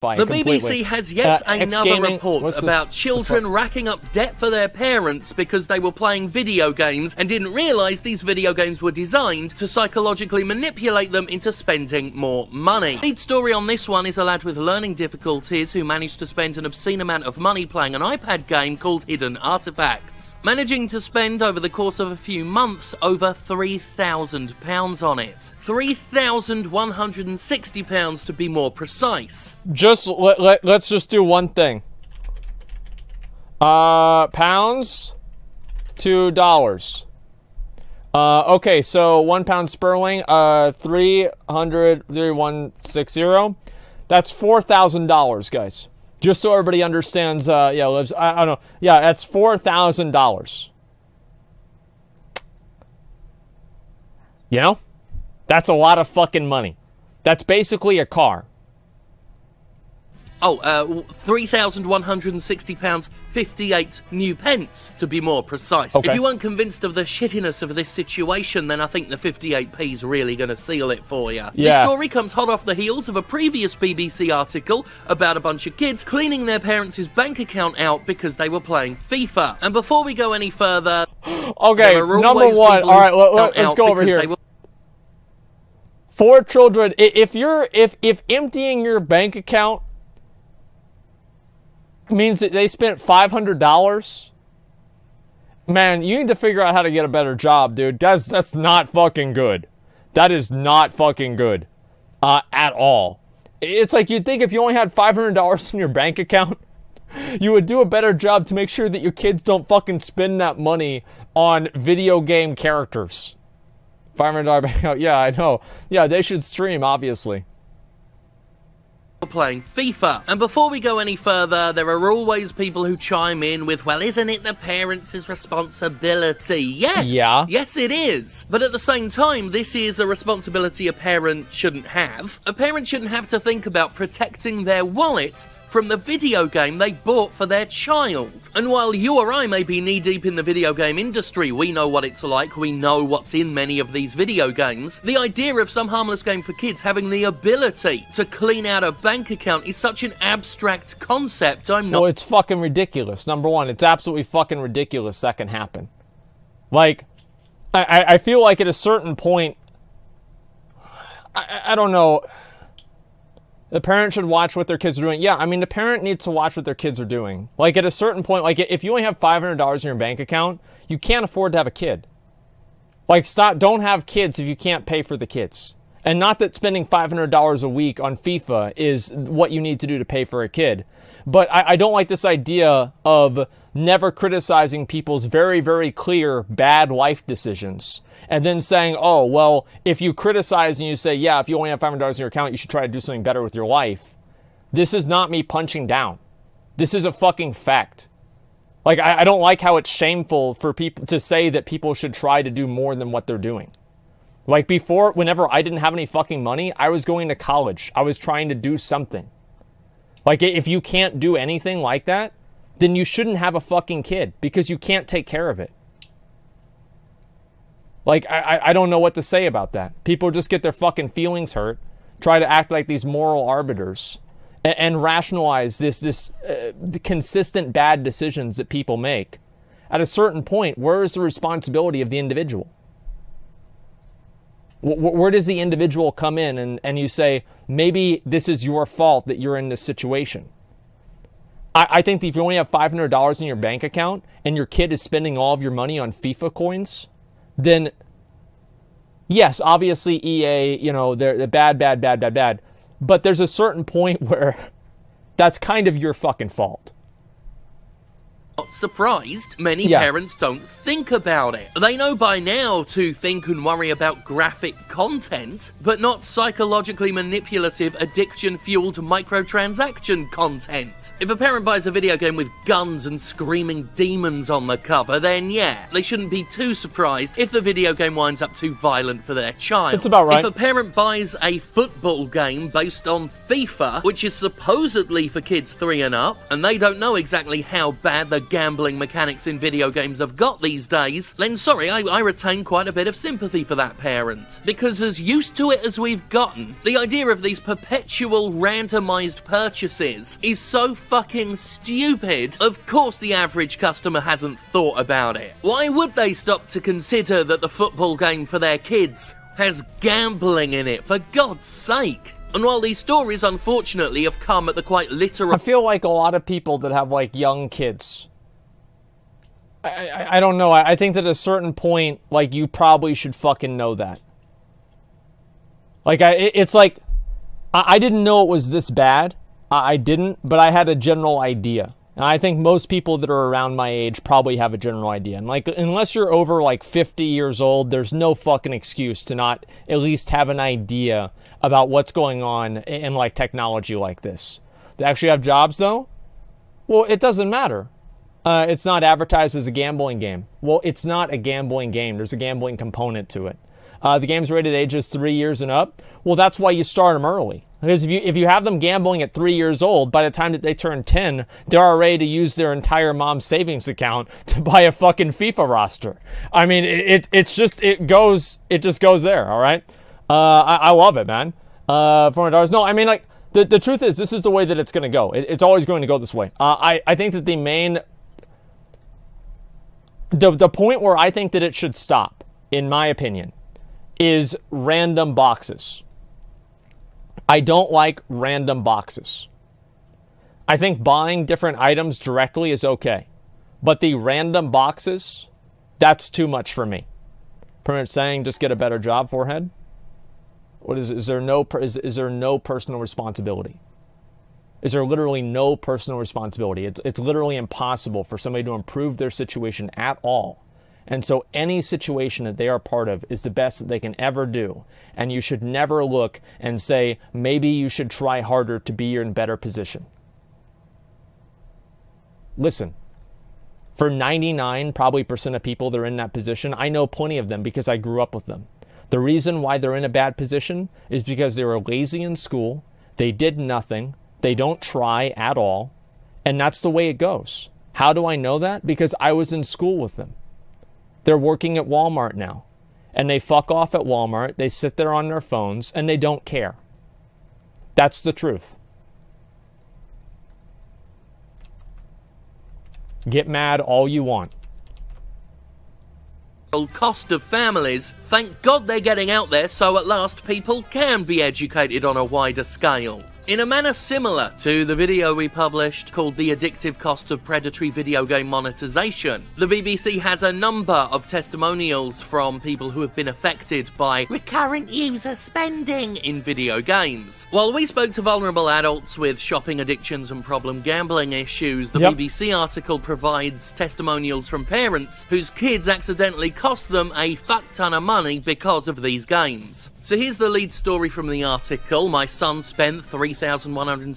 The BBC has yet another report about children racking up debt for their parents because they were playing video games and didn't realise these video games were designed to psychologically manipulate them into spending more money. The lead story on this one is a lad with learning difficulties who managed to spend an obscene amount of money playing an iPad game called Hidden Artifacts, managing to spend over the course of a few months over £3,000 on it. £3,160 to be more precise. Let's just do one thing. Pounds to dollars. Okay, so £1 sterling, 3,160. That's $4,000, guys. Just so everybody understands, lives. I don't know. Yeah, that's $4,000. You know? That's a lot of fucking money. That's basically a car. Oh, £3,160, 58 new pence, to be more precise. Okay. If you weren't convinced of the shittiness of this situation, then I think the 58p's really going to seal it for you. Yeah. This story comes hot off the heels of a previous BBC article about a bunch of kids cleaning their parents' bank account out because they were playing FIFA. And before we go any further... Okay, number one. All right, let's go over here. For children, if emptying your bank account means that they spent $500, man, you need to figure out how to get a better job, dude. That's not fucking good. That is not fucking good at all. It's like you'd think if you only had $500 in your bank account, you would do a better job to make sure that your kids don't fucking spend that money on video game characters. $500 bank account, yeah, I know. Yeah, they should stream, obviously. Playing FIFA. And before we go any further, there are always people who chime in with, well, isn't it the parents' responsibility? Yes. Yeah. Yes, it is. But at the same time, this is a responsibility a parent shouldn't have. A parent shouldn't have to think about protecting their wallet from the video game they bought for their child. And while you or I may be knee-deep in the video game industry, we know what it's like, we know what's in many of these video games, the idea of some harmless game for kids having the ability to clean out a bank account is such an abstract concept, Well, it's fucking ridiculous. Number one, it's absolutely fucking ridiculous that can happen. Like, I feel like at a certain point, I don't know... The parent should watch what their kids are doing. Yeah, I mean, the parent needs to watch what their kids are doing. Like, at a certain point, like, if you only have $500 in your bank account, you can't afford to have a kid. Like, don't have kids if you can't pay for the kids. And not that spending $500 a week on FIFA is what you need to do to pay for a kid. But I don't like this idea of never criticizing people's very, very clear bad life decisions. And then saying, oh, well, if you criticize and you say, yeah, if you only have $500 in your account, you should try to do something better with your life. This is not me punching down. This is a fucking fact. Like, I don't like how it's shameful for people to say that people should try to do more than what they're doing. Like, before, whenever I didn't have any fucking money, I was going to college. I was trying to do something. Like, if you can't do anything like that, then you shouldn't have a fucking kid because you can't take care of it. Like, I don't know what to say about that. People just get their fucking feelings hurt, try to act like these moral arbiters, and rationalize the consistent bad decisions that people make. At a certain point, where is the responsibility of the individual? Where does the individual come in and you say, maybe this is your fault that you're in this situation? I think that if you only have $500 in your bank account and your kid is spending all of your money on FIFA coins, then yes, obviously EA, you know, they're bad. But there's a certain point where that's kind of your fucking fault. Not surprised, many parents don't think about it. They know by now to think and worry about graphic content, but not psychologically manipulative, addiction-fueled microtransaction content. If a parent buys a video game with guns and screaming demons on the cover, then yeah, they shouldn't be too surprised if the video game winds up too violent for their child. That's about right. If a parent buys a football game based on FIFA, which is supposedly for kids 3 and up, and they don't know exactly how bad the gambling mechanics in video games have got these days, then sorry, I retain quite a bit of sympathy for that parent. Because because as used to it as we've gotten, the idea of these perpetual randomized purchases is so fucking stupid. Of course the average customer hasn't thought about it. Why would they stop to consider that the football game for their kids has gambling in it, for God's sake? And while these stories, unfortunately, have come at the quite literal... I feel like a lot of people that have, like, young kids... I don't know. I think that at a certain point, like, you probably should fucking know that. Like, it's like... I didn't know it was this bad. I didn't, but I had a general idea. And I think most people that are around my age probably have a general idea. And, like, unless you're over, like, 50 years old, there's no fucking excuse to not at least have an idea about what's going on in, like, technology like this. They actually have jobs, though? Well, it doesn't matter. It's not advertised as a gambling game. Well, it's not a gambling game. There's a gambling component to it. The game's rated ages 3 years and up. Well, that's why you start them early. Because if you have them gambling at 3 years old, by the time that they turn 10, they're ready to use their entire mom's savings account to buy a fucking FIFA roster. I mean, it just goes there, all right? I love it, man. $400. No, I mean, like, the truth is, this is the way that it's going to go. It's always going to go this way. I think that the main... The point where I think that it should stop, in my opinion, is random boxes. I don't like random boxes. I think buying different items directly is okay. But the random boxes, that's too much for me. Pretty much saying just get a better job, forehead? What is there no personal responsibility? Is there literally no personal responsibility? It's literally impossible for somebody to improve their situation at all. And so any situation that they are part of is the best that they can ever do. And you should never look and say, maybe you should try harder to be in a better position. Listen, for 99% probably of people that are in that position, I know plenty of them because I grew up with them. The reason why they're in a bad position is because they were lazy in school, they did nothing, they don't try at all, and that's the way it goes. How do I know that? Because I was in school with them. They're working at Walmart now, and they fuck off at Walmart, they sit there on their phones, and they don't care. That's the truth. Get mad all you want. Cost of families, thank God they're getting out there so at last people can be educated on a wider scale. In a manner similar to the video we published called The Addictive Cost of Predatory Video Game Monetization, the BBC has a number of testimonials from people who have been affected by recurrent user spending in video games. While we spoke to vulnerable adults with shopping addictions and problem gambling issues, the BBC article provides testimonials from parents whose kids accidentally cost them a fuck ton of money because of these games. So here's the lead story from the article. My son spent £3,160 in one game.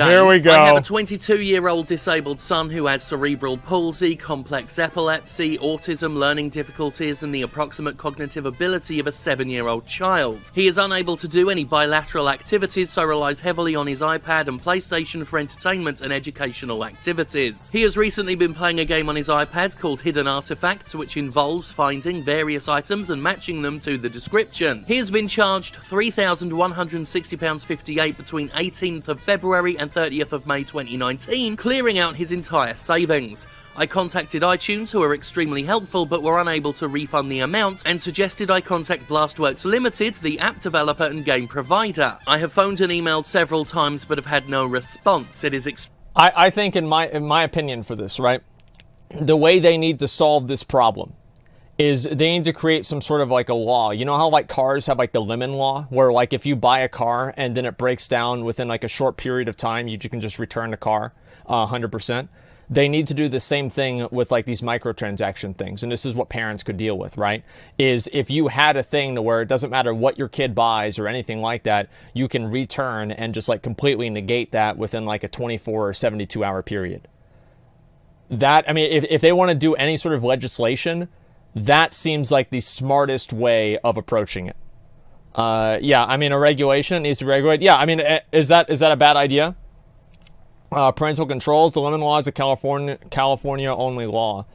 Here we go. I have a 22-year-old disabled son who has cerebral palsy, complex epilepsy, autism, learning difficulties, and the approximate cognitive ability of a 7-year-old child. He is unable to do any bilateral activities, so relies heavily on his iPad and PlayStation for entertainment and educational activities. He has recently been playing a game on his iPad called Hidden Artifacts, which involves finding various items and matching them to the description. He has been charged £3,160.58 between 18th of February and 30th of May 2019, clearing out his entire savings. I contacted iTunes, who are extremely helpful but were unable to refund the amount, and suggested I contact Blastworks Limited, the app developer and game provider. I have phoned and emailed several times but have had no response. It is I think in my opinion for this, right, the way they need to solve this problem is they need to create some sort of like a law. You know how like cars have like the lemon law, where like if you buy a car and then it breaks down within like a short period of time, you can just return the car 100%. They need to do the same thing with like these microtransaction things. And this is what parents could deal with, right? Is if you had a thing to where it doesn't matter what your kid buys or anything like that, you can return and just like completely negate that within like a 24 or 72 hour period. That, I mean, if they want to do any sort of legislation, that seems like the smartest way of approaching it. Yeah, I mean, a regulation needs to be regulated. Yeah, I mean, is that a bad idea? Parental controls, the lemon law is a California only law.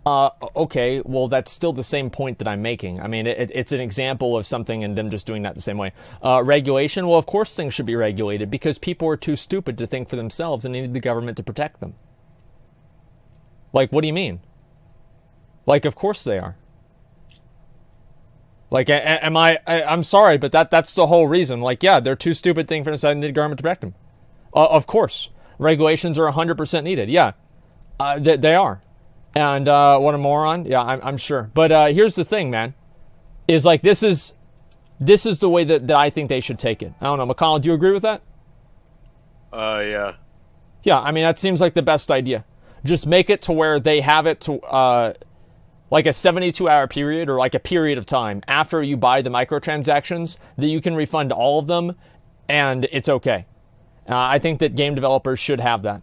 Okay, well, that's still the same point that I'm making. I mean, it's an example of something and them just doing that the same way. Regulation, well, of course things should be regulated because people are too stupid to think for themselves and they need the government to protect them. Like, what do you mean? Like, of course they are. Like, I'm sorry, but that's the whole reason. Like, yeah, they're too stupid to think for themselves and need the government to protect them. Of course. Regulations are 100% needed. Yeah, they are. And what a moron. Yeah, I'm sure. But here's the thing, man. Is like this is the way that I think they should take it. I don't know, McConnell, do you agree with that? Yeah. Yeah, I mean, that seems like the best idea. Just make it to where they have it to like a 72-hour period or like a period of time after you buy the microtransactions that you can refund all of them and it's okay. I think that game developers should have that.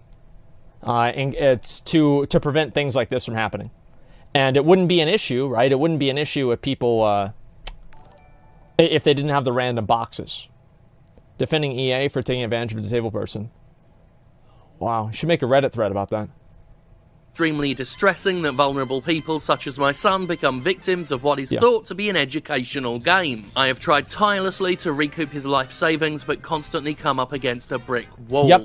And it's to prevent things like this from happening. And it wouldn't be an issue, right? It wouldn't be an issue if people, if they didn't have the random boxes. Defending EA for taking advantage of a disabled person. Wow, you should make a Reddit thread about that. Extremely distressing that vulnerable people such as my son become victims of what is thought to be an educational game. I have tried tirelessly to recoup his life savings, but constantly come up against a brick wall. Yep.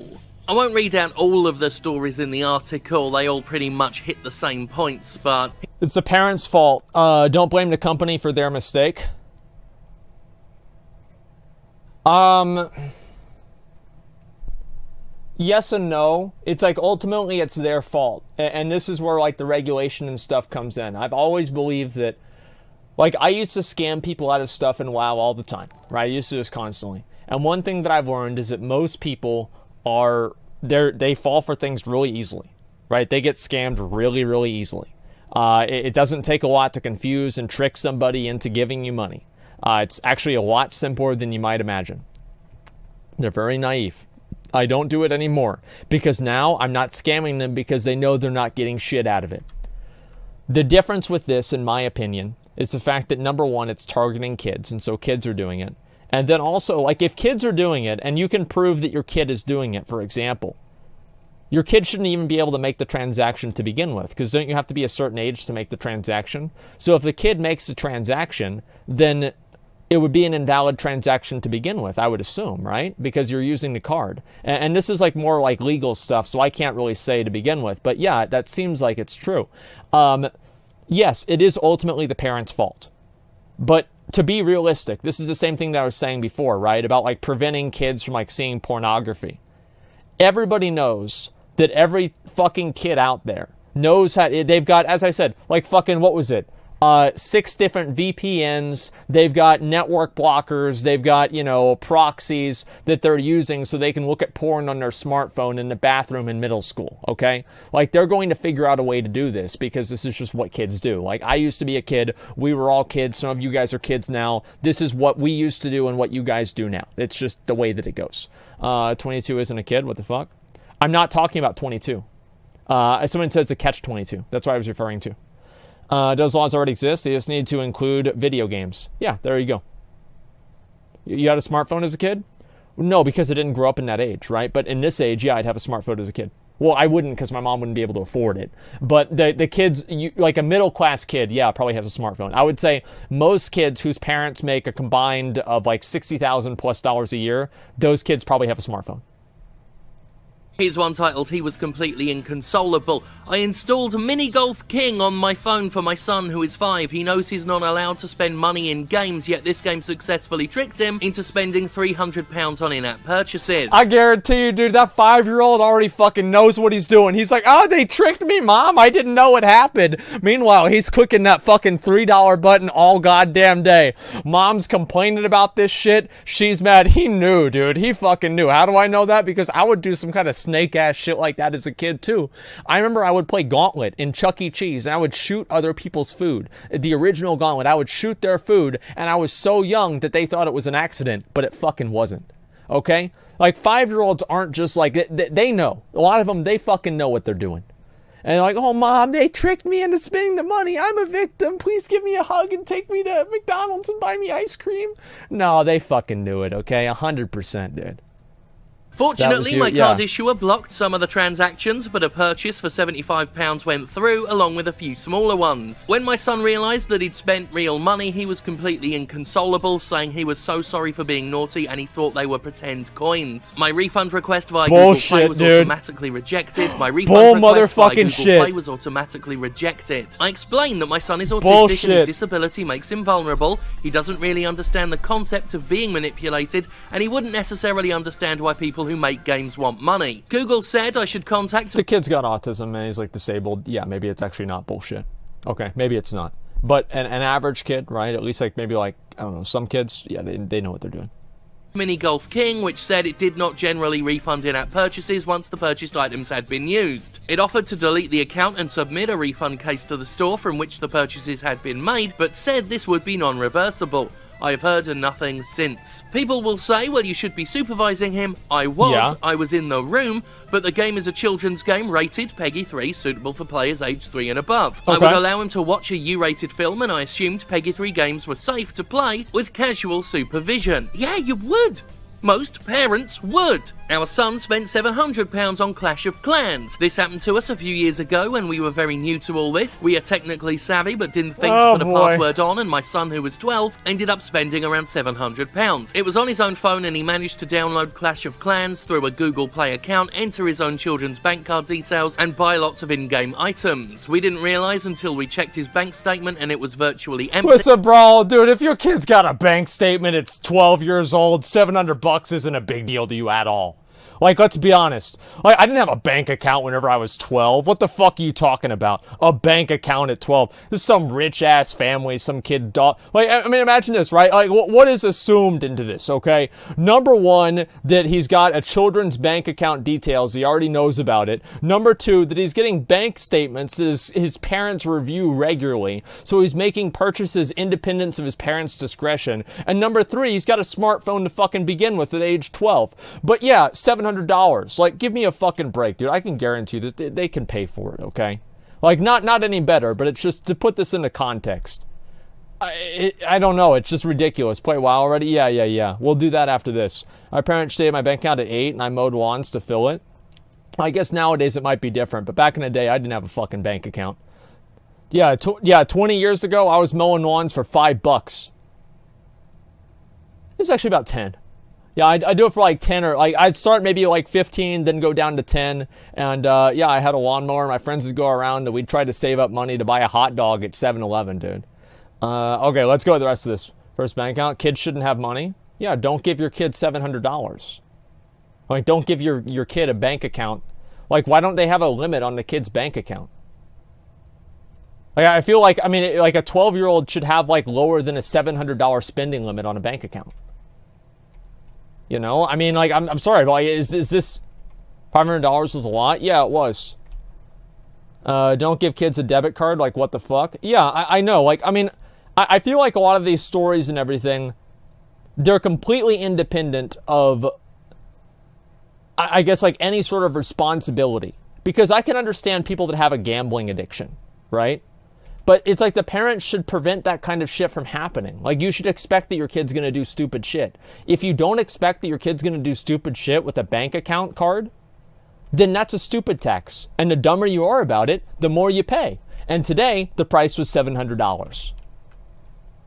I won't read out all of the stories in the article, they all pretty much hit the same points, but... It's the parents' fault. Don't blame the company for their mistake. Yes and no. It's like ultimately it's their fault. And this is where like the regulation and stuff comes in. I've always believed that, like, I used to scam people out of stuff in WoW all the time, right? I used to do this constantly. And one thing that I've learned is that most people they fall for things really easily, right? They get scammed really, really easily. It doesn't take a lot to confuse and trick somebody into giving you money. It's actually a lot simpler than you might imagine. They're very naive. I don't do it anymore because now I'm not scamming them because they know they're not getting shit out of it. The difference with this, in my opinion, is the fact that number one, it's targeting kids, and so kids are doing it. And then also, like, if kids are doing it and you can prove that your kid is doing it, for example, your kid shouldn't even be able to make the transaction to begin with, because don't you have to be a certain age to make the transaction? So if the kid makes the transaction, then it would be an invalid transaction to begin with, I would assume, right? Because you're using the card. And this is like more like legal stuff, so I can't really say to begin with. But yeah, that seems like it's true. Yes, it is ultimately the parents' fault. But to be realistic, this is the same thing that I was saying before, right? About like preventing kids from like seeing pornography. Everybody knows that every fucking kid out there knows how, they've got, as I said, like fucking, what was it? 6 different VPNs, they've got network blockers, they've got, proxies that they're using so they can look at porn on their smartphone in the bathroom in middle school, okay? Like, they're going to figure out a way to do this because this is just what kids do. Like, I used to be a kid, we were all kids, some of you guys are kids now. This is what we used to do and what you guys do now. It's just the way that it goes. 22 isn't a kid, what the fuck? I'm not talking about 22. Someone says a catch-22. That's what I was referring to. Those laws already exist. They just need to include video games. Yeah, there you go. You had a smartphone as a kid? No, because I didn't grow up in that age, right? But in this age, yeah, I'd have a smartphone as a kid. Well, I wouldn't because my mom wouldn't be able to afford it. But the kids, like a middle-class kid, yeah, probably has a smartphone. I would say most kids whose parents make a combined of like $60,000+ a year, those kids probably have a smartphone. Here's one titled, "He was completely inconsolable. I installed Mini Golf King on my phone for my son who is 5. He knows he's not allowed to spend money in games, yet this game successfully tricked him into spending £300 on in-app purchases." I guarantee you, dude, that 5-year-old already fucking knows what he's doing. He's like, oh, they tricked me, Mom. I didn't know it happened. Meanwhile, he's clicking that fucking $3 button all goddamn day. Mom's complaining about this shit. She's mad. He knew, dude. He fucking knew. How do I know that? Because I would do some kind of snake ass shit like that as a kid too. I remember I would play Gauntlet in Chuck E. Cheese and I would shoot other people's food. The original Gauntlet, I would shoot their food, and I was so young that they thought it was an accident, but it fucking wasn't. Okay? Like, 5-year-olds aren't just like, they know. A lot of them, they fucking know what they're doing. And they're like, oh, Mom, they tricked me into spending the money. I'm a victim. Please give me a hug and take me to McDonald's and buy me ice cream. No, they fucking knew it, okay? 100%, dude. Fortunately, my card issuer blocked some of the transactions, but a purchase for £75 went through, along with a few smaller ones. When my son realised that he'd spent real money, he was completely inconsolable, saying he was so sorry for being naughty and he thought they were pretend coins. My refund request via Google Play was automatically rejected. I explained that my son is autistic and his disability makes him vulnerable. He doesn't really understand the concept of being manipulated, and he wouldn't necessarily understand why people who make games want money. Google said I should contact... The kid's got autism and he's like disabled. Yeah, maybe it's actually not bullshit. Okay, maybe it's not. But an average kid, right? At least like maybe like, I don't know, some kids, yeah, they know what they're doing. Mini Golf King, which said it did not generally refund in-app purchases once the purchased items had been used. It offered to delete the account and submit a refund case to the store from which the purchases had been made, but said this would be non-reversible. I have heard nothing since. People will say, well, you should be supervising him. I was in the room, but the game is a children's game rated PEGI 3, suitable for players aged 3 and above. I would allow him to watch a U-rated film, and I assumed PEGI 3 games were safe to play with casual supervision. Yeah, you would. Most parents would. Our son spent £700 on Clash of Clans. This happened to us a few years ago when we were very new to all this. We are technically savvy but didn't think to put a password on, and my son, who was 12, ended up spending around £700. It was on his own phone and he managed to download Clash of Clans through a Google Play account, enter his own children's bank card details, and buy lots of in-game items. We didn't realise until we checked his bank statement and it was virtually empty. Listen, bro, dude, if your kid's got a bank statement, it's 12 years old, $700 isn't a big deal to you at all. Like, let's be honest. Like, I didn't have a bank account whenever I was 12. What the fuck are you talking about? A bank account at 12. This is some rich-ass family, some kid dog. Like, I mean, imagine this, right? Like, what is assumed into this, okay? Number one, that he's got a children's bank account details. He already knows about it. Number two, that he's getting bank statements that his parents review regularly. So he's making purchases independent of his parents' discretion. And number three, he's got a smartphone to fucking begin with at age 12. But yeah, $700. Like, give me a fucking break, dude. I can guarantee this. They can pay for it, okay? Like, not any better, but it's just to put this into context. I don't know. It's just ridiculous. Play WoW already? Yeah. We'll do that after this. My parents saved my bank account at 8, and I mowed lawns to fill it. I guess nowadays it might be different, but back in the day, I didn't have a fucking bank account. Yeah, 20 years ago, I was mowing lawns for $5. It's actually about 10. Yeah, I do it for like 10, or like I'd start maybe like 15, then go down to 10. And yeah, I had a lawnmower. My friends would go around and we'd try to save up money to buy a hot dog at 7-Eleven, dude. Okay, let's go with the rest of this. First bank account. Kids shouldn't have money. Yeah, don't give your kid $700. Like, don't give your kid a bank account. Like, why don't they have a limit on the kid's bank account? Like, I feel like, I mean, like a 12-year-old should have like lower than a $700 spending limit on a bank account. You know, I mean, like, I'm sorry, but like, is this $500 was a lot? Yeah, it was. Don't give kids a debit card. Like, what the fuck? Yeah, I know. Like, I mean, I feel like a lot of these stories and everything, they're completely independent of, I guess, like any sort of responsibility. Because I can understand people that have a gambling addiction, right? But it's like the parents should prevent that kind of shit from happening. Like, you should expect that your kid's going to do stupid shit. If you don't expect that your kid's going to do stupid shit with a bank account card, then that's a stupid tax. And the dumber you are about it, the more you pay. And today, the price was $700.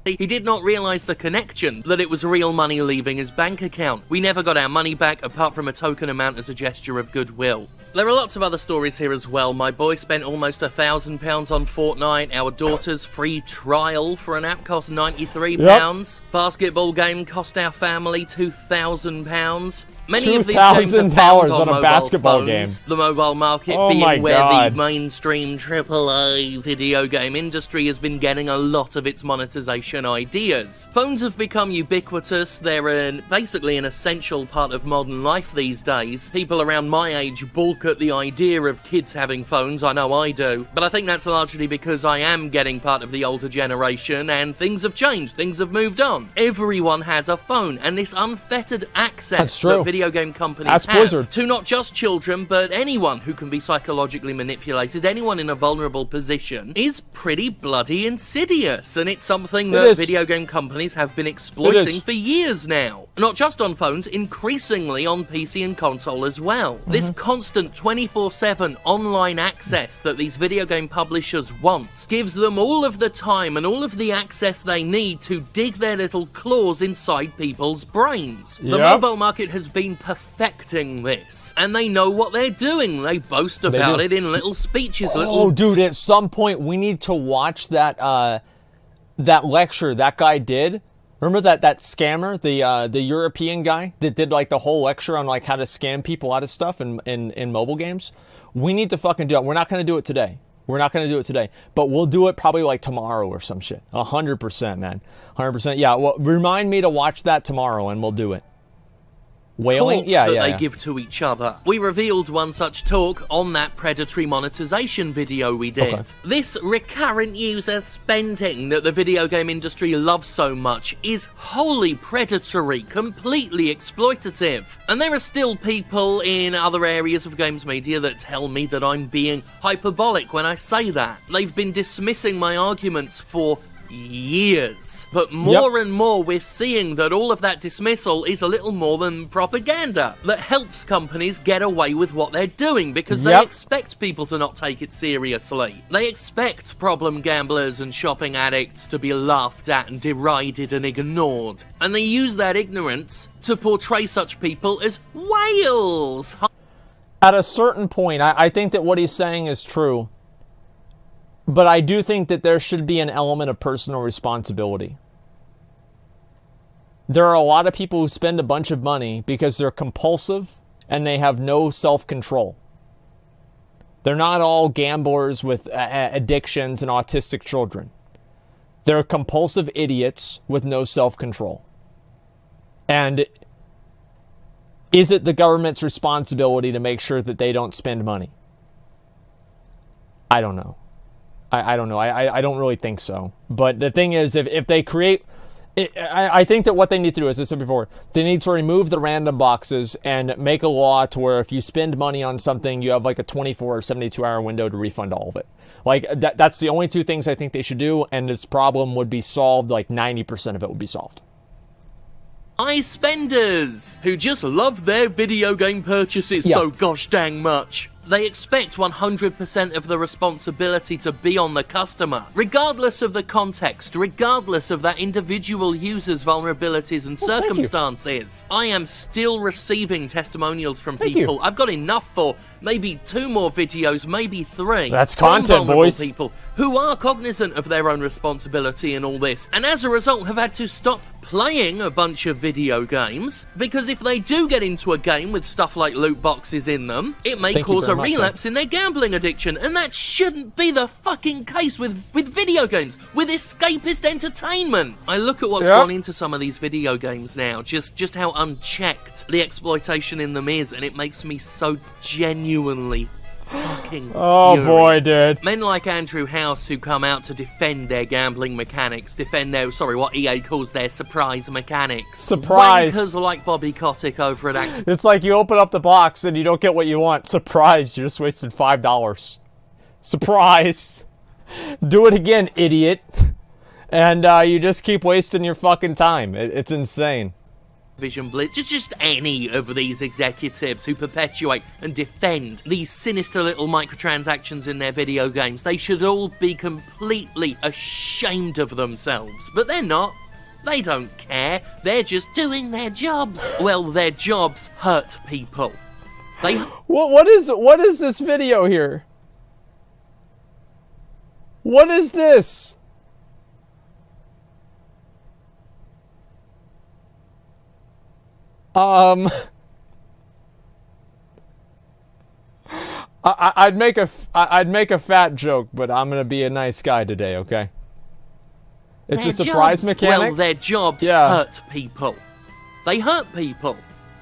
He did not realise the connection, that it was real money leaving his bank account. We never got our money back, apart from a token amount as a gesture of goodwill. There are lots of other stories here as well. My boy spent almost £1,000 on Fortnite. Our daughter's free trial for an app cost £93. Yep. Basketball game cost our family £2,000. Many of these games are found on a basketball game. The mobile market being where the mainstream AAA video game industry has been getting a lot of its monetization ideas. Phones have become ubiquitous. They're basically an essential part of modern life these days. People around my age balk at the idea of kids having phones. I know I do. But I think that's largely because I am getting part of the older generation and things have changed. Things have moved on. Everyone has a phone, and this unfettered access that video game companies have to not just children but anyone who can be psychologically manipulated, anyone in a vulnerable position, is pretty bloody insidious, and it's something that video game companies have been exploiting for years now. Not just on phones, increasingly on PC and console as well. This constant 24/7 online access that these video game publishers want gives them all of the time and all of the access they need to dig their little claws inside people's brains. The mobile market has been perfecting this, and they know what they're doing. They boast about it in little speeches. Oh, dude, at some point we need to watch that that lecture that guy did. Remember that scammer, the European guy that did like the whole lecture on like how to scam people out of stuff in mobile games? We need to fucking do it. We're not going to do it today. We're not going to do it today, but we'll do it probably like tomorrow or some shit. 100%, man. 100%. Yeah, well, remind me to watch that tomorrow and we'll do it. Whaling? They give to each other. We revealed one such talk on that predatory monetization video we did. Okay. This recurrent user spending that the video game industry loves so much is wholly predatory, completely exploitative. And there are still people in other areas of games media that tell me that I'm being hyperbolic when I say that. They've been dismissing my arguments for years, but more and more we're seeing that all of that dismissal is a little more than propaganda that helps companies get away with what they're doing because they expect people to not take it seriously. They expect problem gamblers and shopping addicts to be laughed at and derided and ignored, and they use that ignorance to portray such people as whales. At a certain point, I think that what he's saying is true. But I do think that there should be an element of personal responsibility. There are a lot of people who spend a bunch of money because they're compulsive and they have no self-control. They're not all gamblers with addictions and autistic children. They're compulsive idiots with no self-control. And is it the government's responsibility to make sure that they don't spend money? I don't know. I don't know. I don't really think so. But the thing is, if they create... I think that what they need to do, as I said before, they need to remove the random boxes and make a law to where if you spend money on something, you have like a 24 or 72-hour window to refund all of it. Like, that's the only two things I think they should do, and this problem would be solved, like 90% of it would be solved. High spenders who just love their video game purchases so gosh dang much. They expect 100% of the responsibility to be on the customer, regardless of the context, regardless of that individual user's vulnerabilities and circumstances. I am still receiving testimonials from people. I've got enough for maybe 2 more videos, maybe 3. That's content, boys. People who are cognizant of their own responsibility in all this, and as a result have had to stop playing a bunch of video games, because if they do get into a game with stuff like loot boxes in them, it may cause a relapse in their gambling addiction, and that shouldn't be the fucking case with video games, with escapist entertainment. I look at what's gone into some of these video games now, just how unchecked the exploitation in them is, and it makes me so genuinely fucking furious. Boy, dude. Men like Andrew House who come out to defend their gambling mechanics, defend their, what EA calls their surprise mechanics. Surprise. Wankers like Bobby Kotick over at Activision. It's like you open up the box and you don't get what you want. Surprise, you just wasted $5. Surprise. Do it again, idiot. And you just keep wasting your fucking time. It's insane. Vision Blitz, just any of these executives who perpetuate and defend these sinister little microtransactions in their video games. They should all be completely ashamed of themselves, but they're not. They don't care. They're just doing their jobs. Well, their jobs hurt people. They... What is this video here? What is this? I'd make a fat joke, but I'm gonna be a nice guy today, okay? It's a surprise mechanic. Well, their jobs hurt people. They hurt people.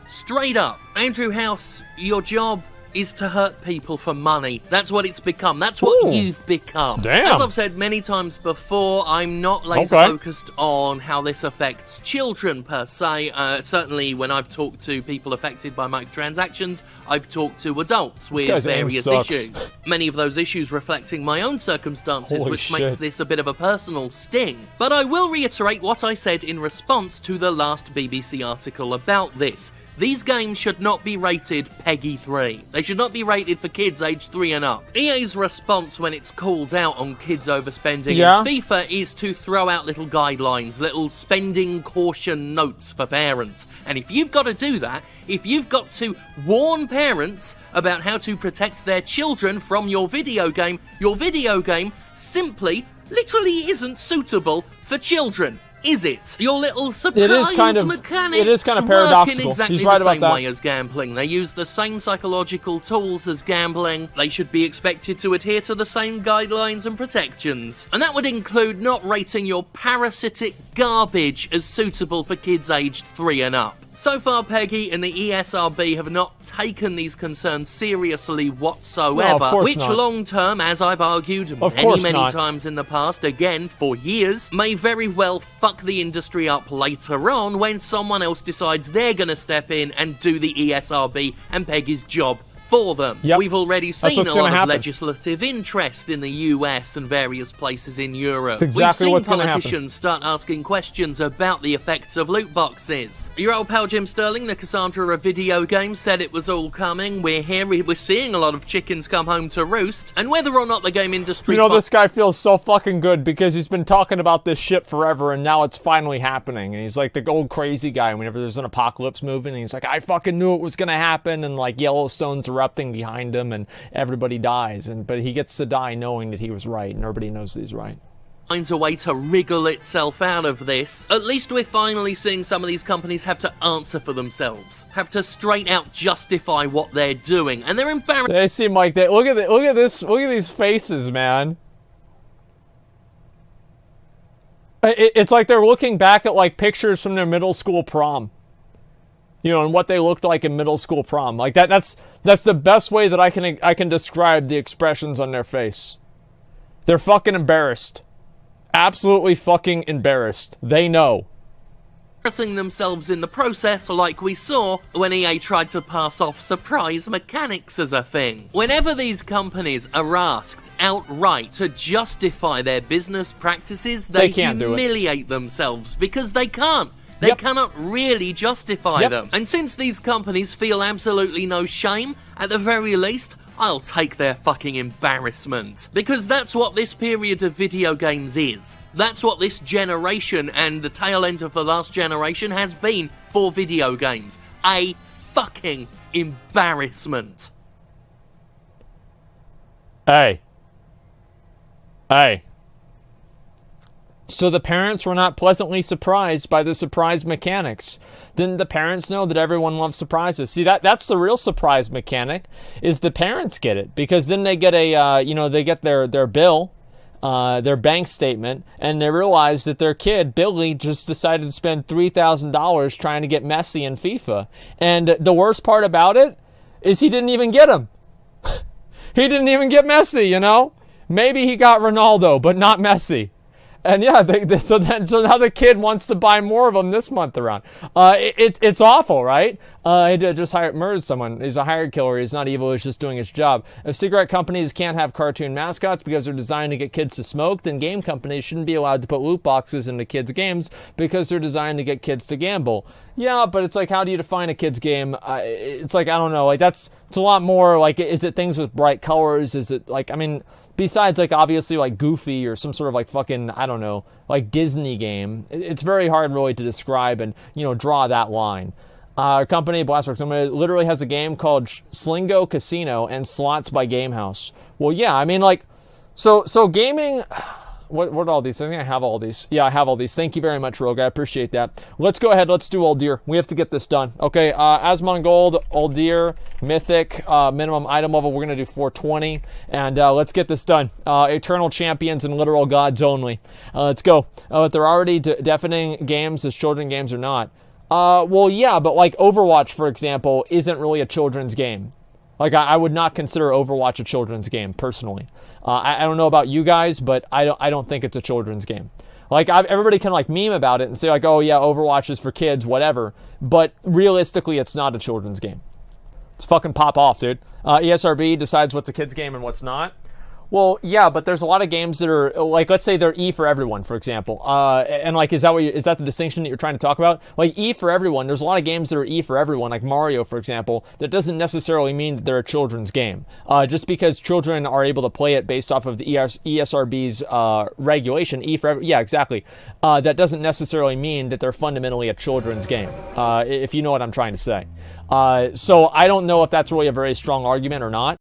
Straight up. Andrew House, your job is to hurt people for money. That's what it's become. That's what you've become. Damn. As I've said many times before, I'm not laser-focused on how this affects children, per se. Certainly, when I've talked to people affected by microtransactions, I've talked to adults with various issues. Many of those issues reflecting my own circumstances, which makes this a bit of a personal sting. But I will reiterate what I said in response to the last BBC article about this. These games should not be rated PEGI 3. They should not be rated for kids aged 3 and up. EA's response when it's called out on kids overspending in FIFA is to throw out little guidelines, little spending caution notes for parents. And if you've got to do that, if you've got to warn parents about how to protect their children from your video game simply, literally isn't suitable for children. Is it? Your little surprise mechanics it is kind of paradoxical. In exactly He's right the same about that. way as gambling. They use the same psychological tools as gambling. They should be expected to adhere to the same guidelines and protections. And that would include not rating your parasitic garbage as suitable for kids aged 3 and up. So far, PEGI and the ESRB have not taken these concerns seriously whatsoever, which long-term, as I've argued many times in the past, again, for years, may very well fuck the industry up later on when someone else decides they're going to step in and do the ESRB and PEGI's job for them. We've already seen a lot of legislative interest in the US and various places in Europe. We've seen politicians start asking questions about the effects of loot boxes. Your old pal Jim Sterling, the Cassandra of video games, said it was all coming. We're here, we're seeing a lot of chickens come home to roost, and whether or not the game industry... You know, this guy feels so fucking good because he's been talking about this shit forever, and now it's finally happening. And he's like the old crazy guy whenever there's an apocalypse moving, and he's like, I fucking knew it was gonna happen, and like Yellowstone's erupting behind him and everybody dies, but he gets to die knowing that he was right and everybody knows that he's right. Finds a way to wriggle itself out of this. At least we're finally seeing some of these companies have to answer for themselves, have to straight out justify what they're doing, and they're embarrassed. They seem like that. Look at these faces, man. It's like they're looking back at like pictures from their middle school prom. You know, and what they looked like in middle school prom. Like that's the best way that I can describe the expressions on their face. They're fucking embarrassed. Absolutely fucking embarrassed. They know. Embarrassing themselves in the process, like we saw when EA tried to pass off surprise mechanics as a thing. Whenever these companies are asked outright to justify their business practices, they humiliate themselves because they can't. They cannot really justify them. And since these companies feel absolutely no shame, at the very least, I'll take their fucking embarrassment. Because that's what this period of video games is. That's what this generation and the tail end of the last generation has been for video games. A fucking embarrassment. Hey. So the parents were not pleasantly surprised by the surprise mechanics. Didn't the parents know that everyone loves surprises? See, that's the real surprise mechanic, is the parents get it. Because then they get they get their bill, their bank statement, and they realize that their kid, Billy, just decided to spend $3,000 trying to get Messi in FIFA. And the worst part about it is he didn't even get him. He didn't even get Messi, you know? Maybe he got Ronaldo, but not Messi. And yeah, so now the kid wants to buy more of them this month around. It's awful, right? He just murdered someone. He's a hired killer. He's not evil. He's just doing his job. If cigarette companies can't have cartoon mascots because they're designed to get kids to smoke, then game companies shouldn't be allowed to put loot boxes into kids' games because they're designed to get kids to gamble. Yeah, but it's like, how do you define a kid's game? It's like, I don't know. Like it's a lot more like, is it things with bright colors? Is it like, I mean, besides, like, obviously, like, Goofy or some sort of, like, fucking, I don't know, like, Disney game, it's very hard, really, to describe and, draw that line. Our company, Blastworks, literally has a game called Slingo Casino and Slots by Gamehouse. Well, yeah, I mean, like, so gaming... What are all these? I think I have all these. Yeah, I have all these. Thank you very much, Rogue. I appreciate that. Let's go ahead. Let's do Old Deer. We have to get this done. Okay, Asmongold, Old Deer, Mythic, minimum item level. We're going to do 420. And let's get this done. Eternal Champions and Literal Gods only. Let's go. If they're already defining games as children games or not. Well, yeah, but like Overwatch, for example, isn't really a children's game. Like, I would not consider Overwatch a children's game, personally. I don't know about you guys, but I don't think it's a children's game. Like, everybody can, like, meme about it and say, like, oh, yeah, Overwatch is for kids, whatever. But realistically, it's not a children's game. It's fucking pop off, dude. ESRB decides what's a kid's game and what's not. Well, yeah, but there's a lot of games that are, like, let's say they're E for everyone, for example. And, like, is that the distinction that you're trying to talk about? Like, E for everyone, there's a lot of games that are E for everyone, like Mario, for example, that doesn't necessarily mean that they're a children's game. Just because children are able to play it based off of the ESRB's regulation, E for everyone, yeah, exactly. That doesn't necessarily mean that they're fundamentally a children's game, if you know what I'm trying to say. So I don't know if that's really a very strong argument or not.